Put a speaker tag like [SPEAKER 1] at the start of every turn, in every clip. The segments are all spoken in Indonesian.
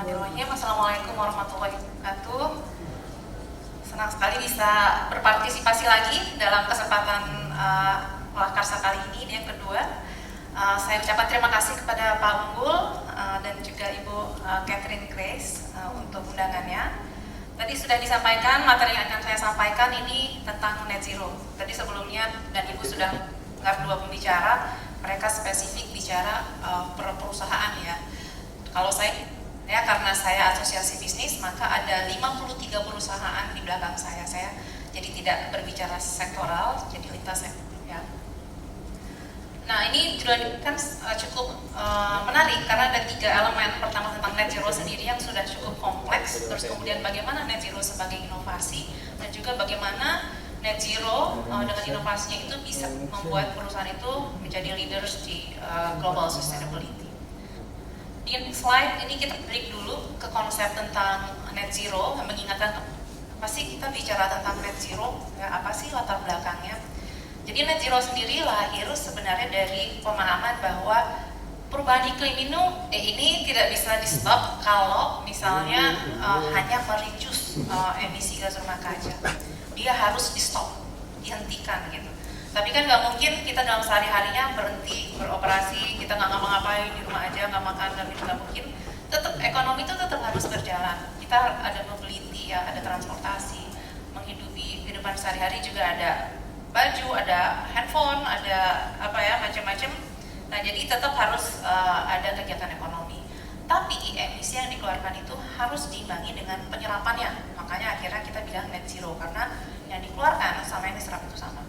[SPEAKER 1] Bismillahirrahmanirrahim. Assalamualaikum warahmatullahi wabarakatuh. Senang sekali bisa berpartisipasi lagi dalam kesempatan Prakarsa kali ini yang kedua. Saya ucapkan terima kasih kepada Pak Unggul dan juga Ibu Catherine Grace untuk undangannya. Tadi sudah disampaikan materi yang akan saya sampaikan ini tentang net zero. Tadi sebelumnya dan Ibu sudah dengar dua pembicara, mereka spesifik bicara per perusahaan ya. Kalau saya karena saya asosiasi bisnis, maka ada 53 perusahaan di belakang saya jadi tidak berbicara sektoral, jadi lintas sektor ya. Nah ini juga kan cukup menarik karena ada tiga elemen. Pertama tentang net zero sendiri yang sudah cukup kompleks, terus kemudian bagaimana net zero sebagai inovasi, dan juga bagaimana net zero dengan inovasinya itu bisa membuat perusahaan itu menjadi leaders di global sustainability. Di slide ini kita break dulu ke konsep tentang net zero, yang mengingatkan apa sih kita bicara tentang net zero, ya, apa sih latar belakangnya. Jadi net zero sendiri lahir sebenarnya dari pemahaman bahwa perubahan iklim ini tidak bisa di stop kalau misalnya hanya mereduce emisi gas rumah kaca. Dia harus di stop, dihentikan gitu. Tapi kan nggak mungkin kita dalam sehari-harinya berhenti beroperasi, kita nggak ngapa-ngapain di rumah aja, nggak makan, dan itu nggak mungkin. Tetap ekonomi itu tetap harus berjalan. Kita ada mobility ya, ada transportasi, menghidupi kehidupan sehari-hari juga ada baju, ada handphone, ada apa ya macam-macam. Nah jadi tetap harus ada kegiatan ekonomi. Tapi emisi yang dikeluarkan itu harus diimbangi dengan penyerapannya. Makanya akhirnya kita bilang net zero karena yang dikeluarkan sama yang diserap itu sama.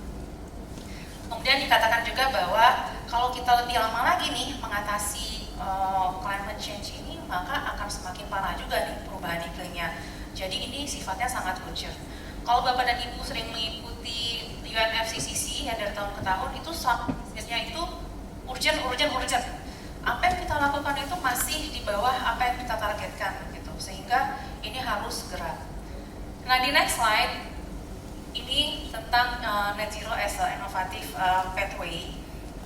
[SPEAKER 1] Kemudian dikatakan juga bahwa kalau kita lebih lama lagi nih mengatasi climate change ini, maka akan semakin parah juga nih perubahan iklimnya. Jadi ini sifatnya sangat urgent. Kalau Bapak dan Ibu sering mengikuti UNFCCC ya dari tahun ke tahun, itu subjeknya itu urgent. Apa yang kita lakukan itu masih di bawah apa yang kita targetkan gitu, sehingga ini harus gerak. Nah di next slide ini tentang net zero as a innovative pathway.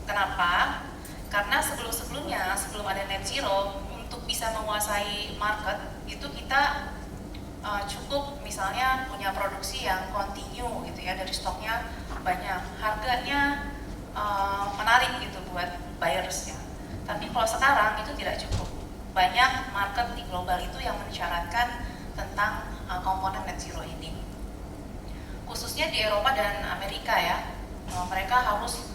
[SPEAKER 1] Kenapa? Karena sebelum ada net zero, untuk bisa menguasai market itu kita cukup misalnya punya produksi yang continue gitu ya, dari stoknya banyak, harganya menarik gitu buat buyers ya. Tapi kalau sekarang itu tidak cukup. Banyak market di global itu yang mensyaratkan tentang komponen net zero ini. Khususnya di Eropa dan Amerika ya, mereka harus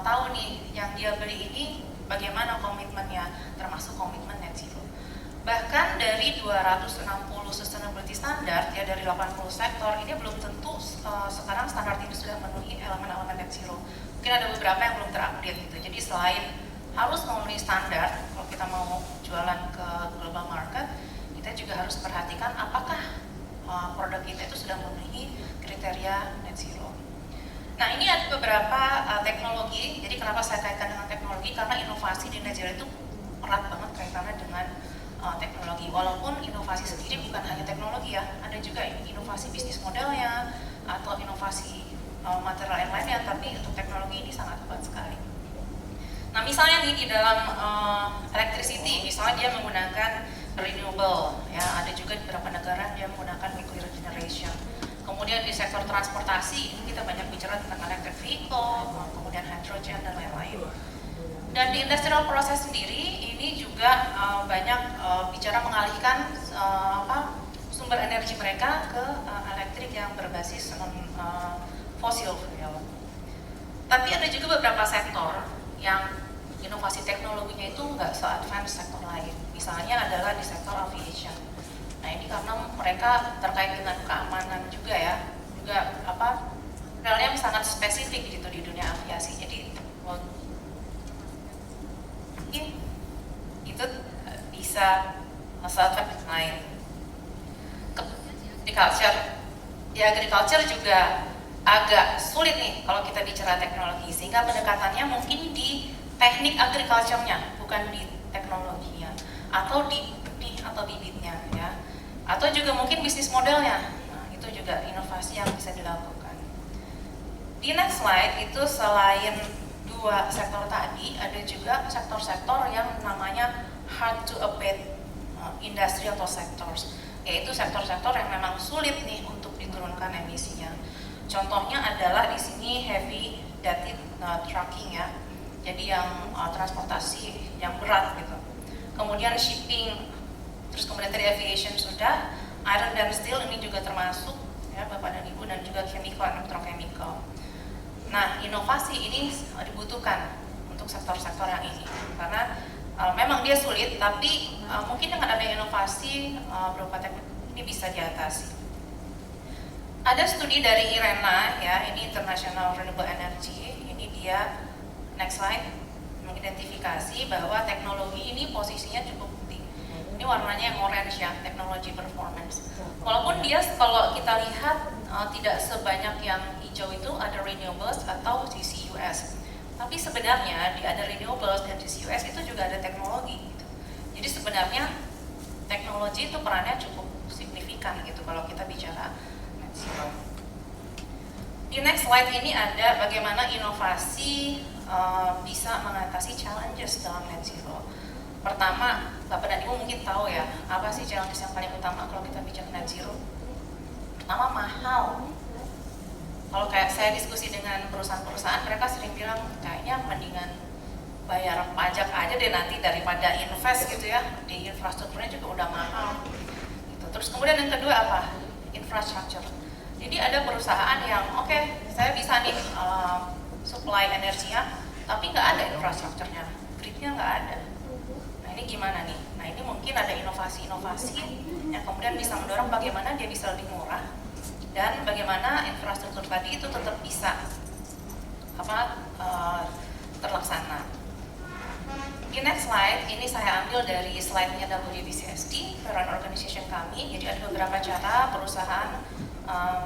[SPEAKER 1] tahu nih yang dia beli ini bagaimana komitmennya, termasuk komitmen net zero. Bahkan dari 260 sustainability standard ya, dari 80 sektor ini belum tentu sekarang standar ini sudah memenuhi elemen-elemen net zero. Mungkin ada beberapa yang belum terupdate gitu. Jadi selain harus memenuhi standar, kalau kita mau jualan ke global market, kita juga harus perhatikan apakah produk kita itu sudah memenuhi kriteria net zero. Nah ini ada beberapa teknologi. Jadi kenapa saya kaitkan dengan teknologi? Karena inovasi di net zero itu erat banget kaitannya dengan teknologi. Walaupun inovasi sendiri bukan hanya teknologi ya, ada juga inovasi bisnis modelnya atau inovasi material yang lainnya. Tapi untuk teknologi ini sangat kuat sekali. Nah misalnya nih di dalam electricity, misalnya dia menggunakan renewable ya, ada juga di beberapa negara dia menggunakan nuclear generation. Kemudian di sektor transportasi kita banyak bicara tentang electric vehicle, kemudian hydrogen dan lain-lain. Dan di industrial process sendiri ini juga banyak bicara mengalihkan sumber energi mereka ke elektrik yang berbasis fossil fuel. Tapi ada juga beberapa sektor yang inovasi teknologinya itu nggak se-advance sektor lain. Misalnya adalah di sektor aviation. Nah ini karena mereka terkait dengan keamanan juga ya, juga realnya sangat spesifik gitu di dunia aviasi. Jadi itu bisa se-advance lain. Di agriculture juga agak sulit nih kalau kita bicara teknologi, sehingga pendekatannya mungkin di teknik agriculture-nya, bukan di teknologinya, atau di benih atau bibitnya ya, atau juga mungkin bisnis modelnya. Nah itu juga inovasi yang bisa dilakukan. Di next slide itu selain dua sektor tadi, ada juga sektor-sektor yang namanya hard to abate industri atau sectors, yaitu sektor-sektor yang memang sulit nih untuk diturunkan emisinya. Contohnya adalah di sini heavy duty trucking ya, jadi yang transportasi yang berat gitu. Kemudian shipping, terus kemudian tadi aviation sudah, iron dan steel ini juga termasuk ya Bapak dan Ibu, dan juga chemical and petrochemical. Nah, inovasi ini dibutuhkan untuk sektor-sektor yang ini karena memang dia sulit, tapi mungkin dengan ada inovasi berupa teknologi ini bisa diatasi. Ada studi dari IRENA ya, ini International Renewable Energy, ini dia next slide mengidentifikasi bahwa teknologi ini posisinya cukup penting. Ini warnanya yang orange ya, teknologi performance. Walaupun dia kalau kita lihat tidak sebanyak yang hijau itu ada renewables atau CCUS, tapi sebenarnya di ada renewables dan CCUS itu juga ada teknologi gitu. Jadi sebenarnya teknologi itu perannya cukup signifikan gitu kalau kita bicara net zero. Di next slide ini ada bagaimana inovasi bisa mengatasi challenges dalam net zero. Pertama, Bapak dan Ibu mungkin tahu ya, apa sih challenges yang paling utama kalau kita bicara net zero? Pertama, mahal. Kalau kayak saya diskusi dengan perusahaan-perusahaan, mereka sering bilang kayaknya mendingan bayar pajak aja deh nanti daripada invest gitu ya, di infrastrukturnya juga udah mahal gitu. Terus kemudian yang kedua apa? Infrastructure. Jadi ada perusahaan yang oke, saya bisa nih supply energinya, tapi nggak ada infrastrukturnya, gridnya nggak ada. Nah ini gimana nih? Nah ini mungkin ada inovasi-inovasi yang kemudian bisa mendorong bagaimana dia bisa lebih murah dan bagaimana infrastruktur tadi itu tetap bisa terlaksana. Di next slide, ini saya ambil dari slide-nya WBCSD, parent organization kami. Jadi ada beberapa cara perusahaan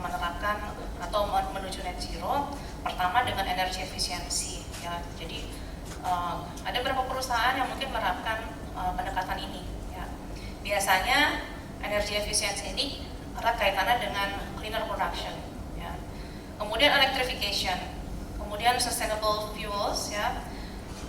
[SPEAKER 1] menerapkan atau menuju net zero. Pertama dengan energi efisiensi ya. Jadi ada beberapa perusahaan yang mungkin menerapkan pendekatan ini ya. Biasanya energi efisiensi ini erat kaitannya dengan cleaner production ya. Kemudian electrification, kemudian sustainable fuels ya.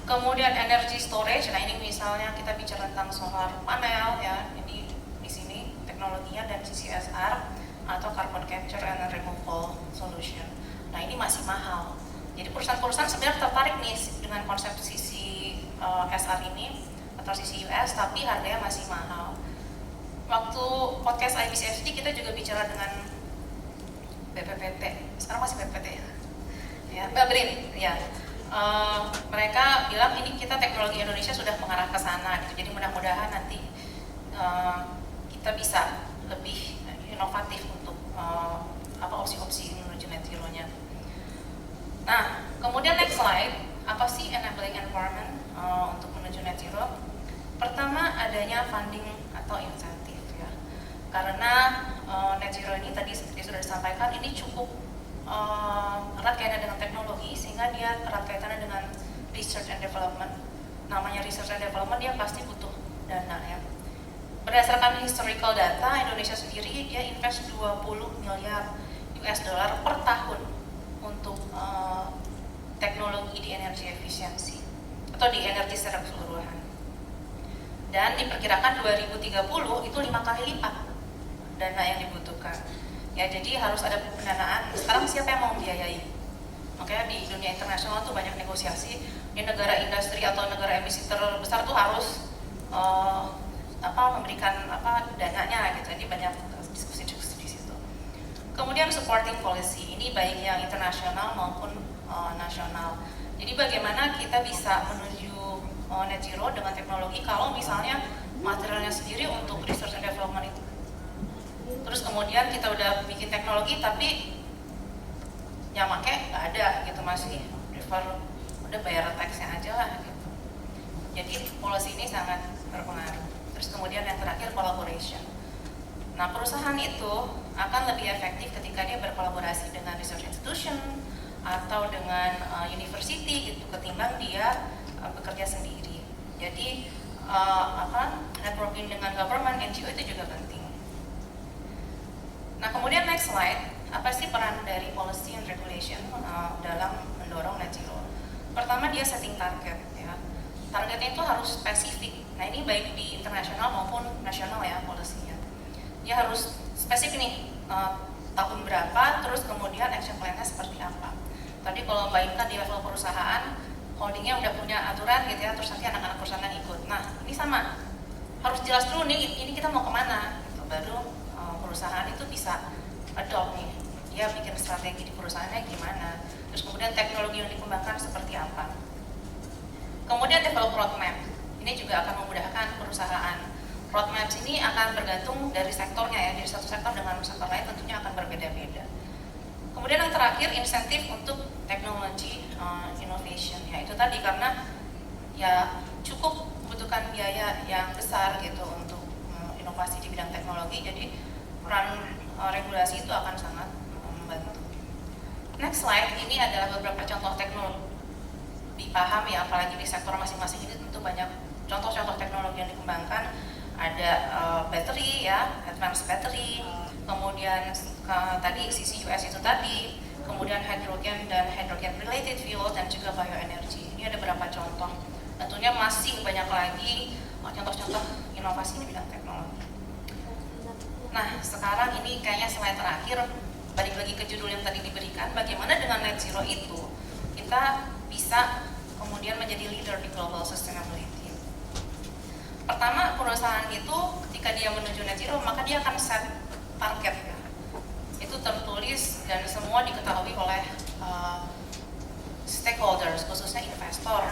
[SPEAKER 1] Kemudian energy storage. Nah ini misalnya kita bicara tentang solar panel ya. Ini di sini teknologinya dan CCSR atau carbon capture and removal solution. Nah ini masih mahal. Jadi perusahaan-perusahaan sebenarnya tertarik nih dengan konsep CCSR ini atau CCUS, tapi harganya masih mahal. Waktu podcast IBCFD kita juga bicara dengan BPPT, sekarang masih BPPT ya, Mbak Brin ya. Mereka bilang ini kita teknologi Indonesia sudah mengarah ke sana gitu. Jadi mudah-mudahan nanti kita bisa lebih inovatif untuk opsi-opsi menuju net zero-nya. Nah, kemudian next slide, apa sih enabling environment untuk menuju net zero? Pertama, adanya funding atau insentif ya. Karena net zero ini tadi seperti sudah disampaikan, ini cukup erat kaitannya dengan teknologi, sehingga dia erat kaitannya dengan research and development. Namanya research and development, dia pasti butuh dana ya. Berdasarkan historical data, Indonesia sendiri dia invest 20 miliar US dollar per tahun untuk teknologi di energi efisiensi atau di energi secara keseluruhan. Dan diperkirakan 2030 itu 5 kali lipat dana yang dibutuhkan. Ya, jadi harus ada pendanaan. Sekarang siapa yang mau membiayai? Makanya di dunia internasional tuh banyak negosiasi. Di negara industri atau negara emisi terbesar tuh harus memberikan dananya gitu. Jadi banyak diskusi-diskusi di situ. Kemudian supporting policy, ini baik yang internasional maupun nasional. Jadi bagaimana kita bisa menuju net zero dengan teknologi kalau misalnya materialnya sendiri untuk research and development itu. Terus kemudian kita udah bikin teknologi tapi yang pakai nggak ada gitu, masih prefer udah bayar taxnya aja lah gitu. Jadi policy ini sangat berpengaruh. Terus kemudian yang terakhir collaboration. Nah perusahaan itu akan lebih efektif ketika dia berkolaborasi dengan research institution atau dengan university gitu ketimbang dia bekerja sendiri. Jadi networking dengan government, NGO itu juga penting. Nah kemudian next slide, apa sih peran dari policy and regulation dalam mendorong net zero? Pertama dia setting target ya. Targetnya itu harus spesifik. Nah ini baik di internasional maupun nasional ya polisinya. Dia harus spesifik nih tahun berapa, terus kemudian action plan-nya seperti apa. Tadi kalau Mbak Inka di level perusahaan, holdingnya udah punya aturan gitu ya, terus nanti anak-anak perusahaan ikut. Nah ini sama, harus jelas dulu nih ini kita mau kemana, gitu. Baru perusahaan itu bisa adopt nih, dia bikin strategi di perusahaannya gimana, terus kemudian teknologi yang dikembangkan seperti apa. Kemudian develop roadmap, ini juga akan memudahkan perusahaan. Roadmap ini akan bergantung dari sektornya ya, dari satu sektor dengan sektor lain tentunya akan berbeda-beda. Kemudian yang terakhir, insentif untuk teknologi innovation, ya itu tadi karena ya cukup membutuhkan biaya yang besar gitu untuk inovasi di bidang teknologi, jadi peran regulasi itu akan sangat membantu. Next slide, ini adalah beberapa contoh teknologi dipaham ya, apalagi di sektor masing-masing ini tentu banyak contoh-contoh teknologi yang dikembangkan. Ada battery ya, advanced battery, kemudian tadi CCUS itu tadi, kemudian hydrogen dan hydrogen related fuel, dan juga bioenergy. Ini ada beberapa contoh. Tentunya masih banyak lagi contoh-contoh inovasi di bidang teknologi. Nah, sekarang ini kayaknya slide terakhir, balik lagi ke judul yang tadi diberikan, bagaimana dengan net zero itu kita bisa kemudian menjadi leader di global sustainability. Pertama, perusahaan itu ketika dia menuju net zero, maka dia akan set target ya. Itu tertulis dan semua diketahui oleh stakeholders, khususnya investor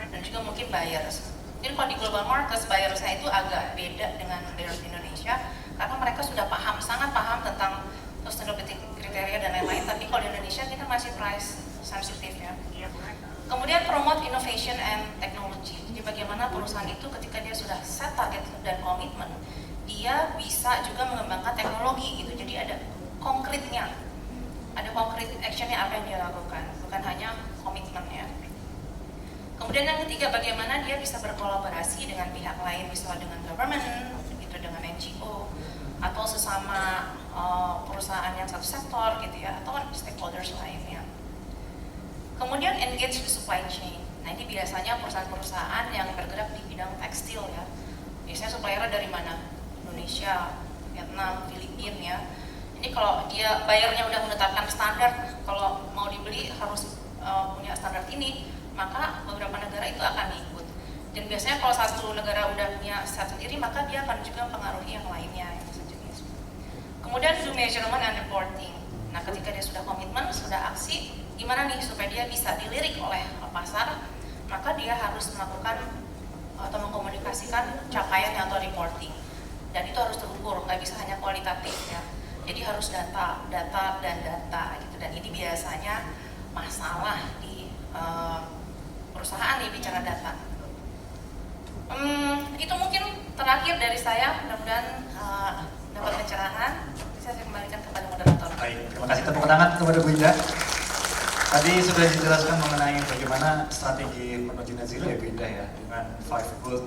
[SPEAKER 1] dan juga mungkin buyers. Jadi kalau di global markets, buyersnya itu agak beda dengan buyers di Indonesia, karena mereka sudah paham, sangat paham tentang sustainability kriteria dan lain-lain, tapi kalau di Indonesia kita masih price sensitive ya. Kemudian promote innovation and technology. Jadi bagaimana perusahaan itu ketika dia sudah set target dan komitmen, dia bisa juga mengembangkan teknologi gitu. Jadi ada konkretnya, ada konkret actionnya apa yang dia lakukan, bukan hanya komitmennya. Kemudian yang ketiga, bagaimana dia bisa berkolaborasi dengan pihak lain, misalnya dengan government, gitu, dengan NGO, atau sesama perusahaan yang satu sektor gitu ya, atau stakeholders lainnya. Kemudian engage di supply chain. Nah ini biasanya perusahaan-perusahaan yang bergerak di bidang tekstil ya. Biasanya suppliernya dari mana? Indonesia, Vietnam, Filipina ya. Ini kalau dia bayarnya udah menetapkan standar, kalau mau dibeli harus punya standar ini, maka beberapa negara itu akan ikut. Dan biasanya kalau satu negara udah punya set sendiri, maka dia akan juga mempengaruhi yang lainnya yang sejenis. Kemudian do measurement and reporting. Nah ketika dia sudah komitmen, sudah aksi, gimana nih supaya dia bisa dilirik oleh pasar, maka dia harus melakukan atau mengkomunikasikan capaiannya atau reporting, dan itu harus terukur, nggak bisa hanya kualitatif ya. Jadi harus data gitu, dan ini biasanya masalah di perusahaan nih bicara data. Itu mungkin terakhir dari saya, mudah-mudahan dapat pencerahan. Saya kembalikan kepada moderator.
[SPEAKER 2] Baik, terima kasih, tepuk tangan kepada Bu Indah. Tadi sudah dijelaskan mengenai bagaimana strategi menuju net zero ya Bu Indah ya, dengan 5 goal